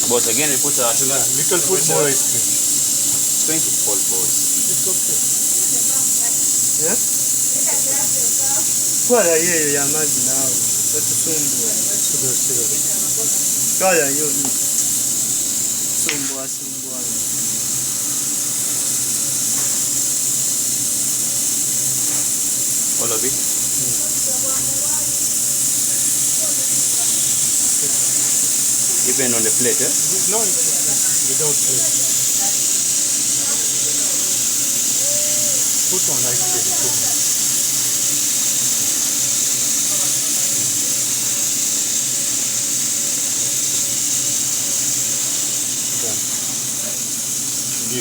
Boss, again we put little put more ice cream. It's going to fall, boss. It's okay. Yeah? Twala hiyo ya maji nao. Watusumbua. Sugar. Twala hiyo. Sumbua. All of it? Even on the plate, eh? No, it's okay. Without plate. Put on ice cream too.